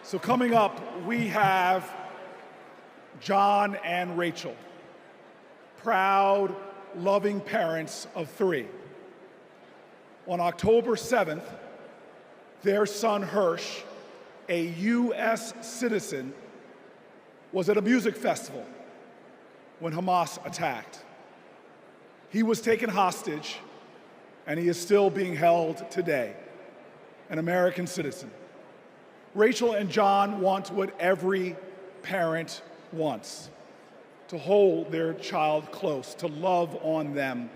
So coming up, we have John and Rachel, proud, loving parents of 3. On October 7th, their son Hersh, a U.S. citizen, was at a music festival when Hamas attacked. He was taken hostage, and he is still being held today, an American citizen. Rachel and John want what every parent wants: to hold their child close, to love on them,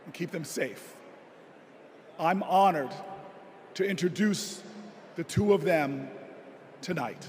and keep them safe. I'm honored to introduce the 2 of them tonight.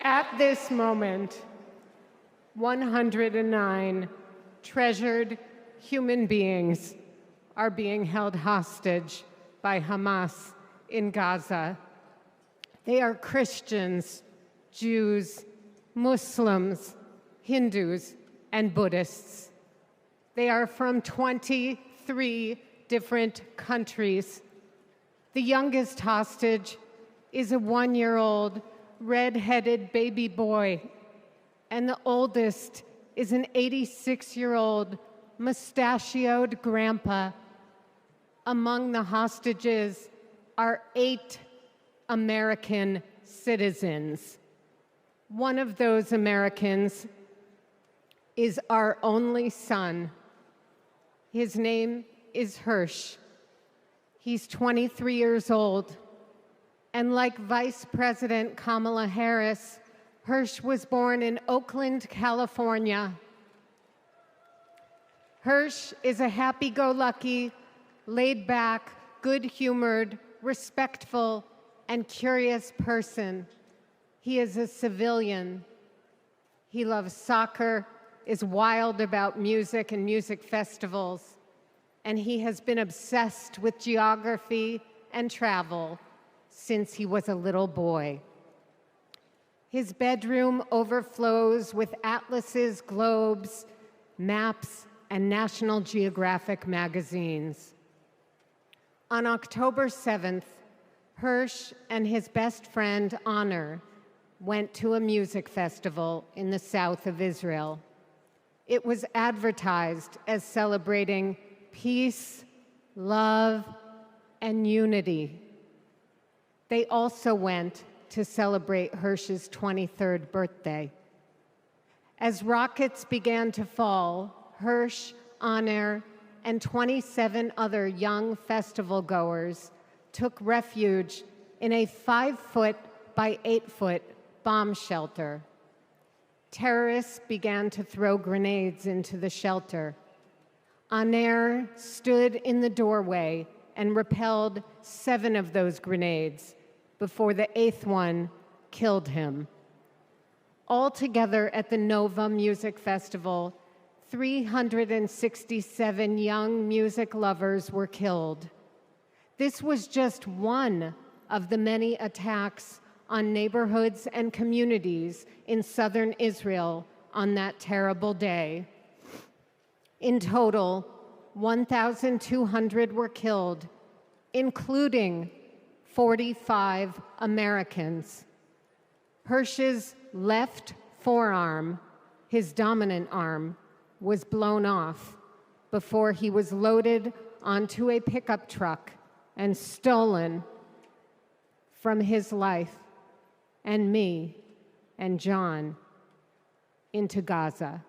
At this moment, 109 treasured human beings are being held hostage by Hamas in Gaza. They are Christians, Jews, Muslims, Hindus, and Buddhists. They are from 23 different countries. The youngest hostage is a 1-year-old red-headed baby boy, and the oldest is an 86-year-old mustachioed grandpa. Among the hostages are 8 American citizens. One of those Americans is our only son. His name is Hersh. He's 23 years old. And like Vice President Kamala Harris, Hersh was born in Oakland, California. Hersh is a happy-go-lucky, laid-back, good-humored, respectful, and curious person. He is a civilian. He loves soccer, is wild about music and music festivals, and he has been obsessed with geography and travel since he was a little boy. His bedroom overflows with atlases, globes, maps, and National Geographic magazines. On October 7th, Hersh and his best friend, Honor, went to a music festival in the south of Israel. It was advertised as celebrating peace, love, and unity. They also went to celebrate Hersh's 23rd birthday. As rockets began to fall, Hersh, Honor, and 27 other young festival goers took refuge in a 5-foot by 8-foot bomb shelter. Terrorists began to throw grenades into the shelter. Honor stood in the doorway and repelled 7 of those grenades before the 8th one killed him. Altogether at the Nova Music Festival, 367 young music lovers were killed. This was just one of the many attacks on neighborhoods and communities in southern Israel on that terrible day. In total, 1,200 were killed, including 45 Americans. Hersh's left forearm, his dominant arm, was blown off before he was loaded onto a pickup truck and stolen from his life and me and John into Gaza.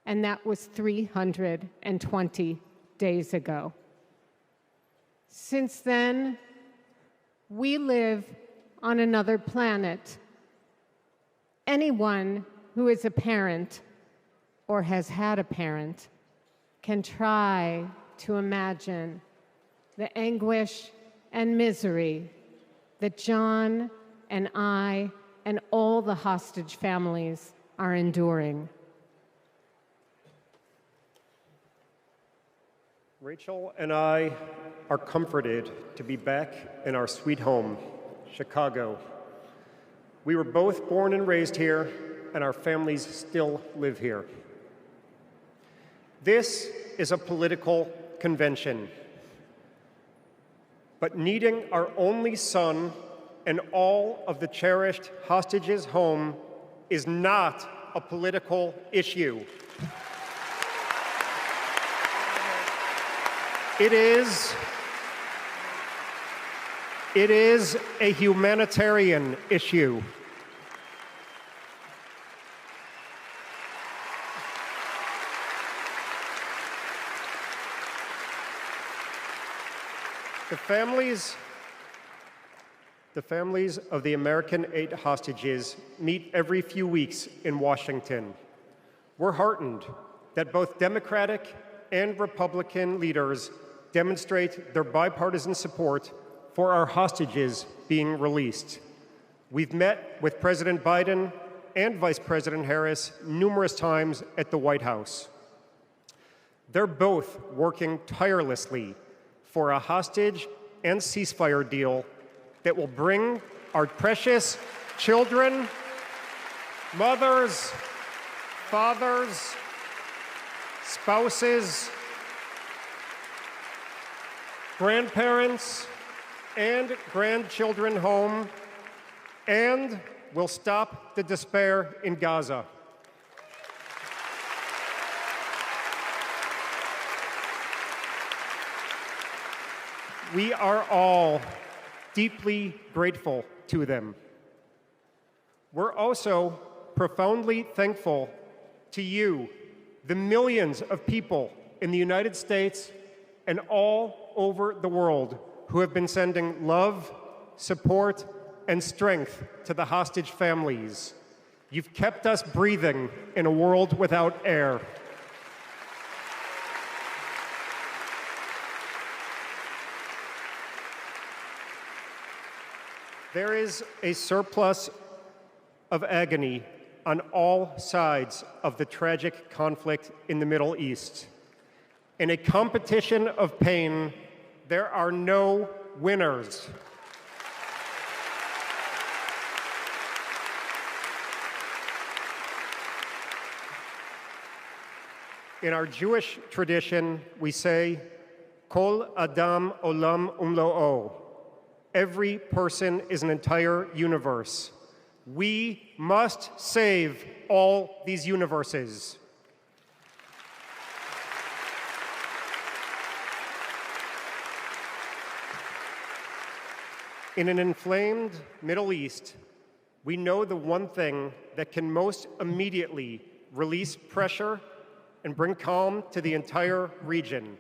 And that was 320 days ago. Since then, we live on another planet. Anyone who is a parent or has had a parent can try to imagine the anguish and misery that John and I and all the hostage families are enduring. Rachel and I are comforted to be back in our sweet home, Chicago. We were both born and raised here, and our families still live here. This is a political convention, but needing our only son and all of the cherished hostages home is not a political issue. It is a humanitarian issue. The families of the American 8 hostages meet every few weeks in Washington. We're heartened that both Democratic and Republican leaders demonstrate their bipartisan support for our hostages being released. We've met with President Biden and Vice President Harris numerous times at the White House. They're both working tirelessly for a hostage and ceasefire deal that will bring our precious children, mothers, fathers, spouses, grandparents, and grandchildren home, and will stop the despair in Gaza. We are all deeply grateful to them. We're also profoundly thankful to you, the millions of people in the United States and all over the world who have been sending love, support, and strength to the hostage families. You've kept us breathing in a world without air. There is a surplus of agony on all sides of the tragic conflict in the Middle East. In a competition of pain, there are no winners. In our Jewish tradition, we say, Kol Adam Olam Umlo'o. Every person is an entire universe. We must save all these universes. In an inflamed Middle East, we know the one thing that can most immediately release pressure and bring calm to the entire region: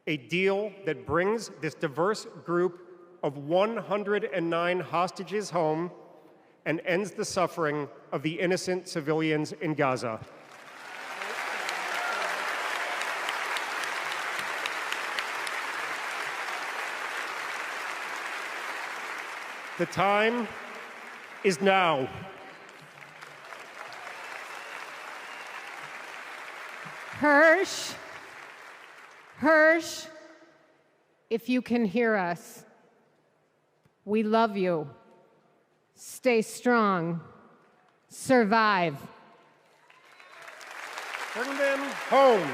a deal that brings this diverse group of 109 hostages home and ends the suffering of the innocent civilians in Gaza. The time is now. Hersh, if you can hear us, we love you. Stay strong. Survive. Bring them home.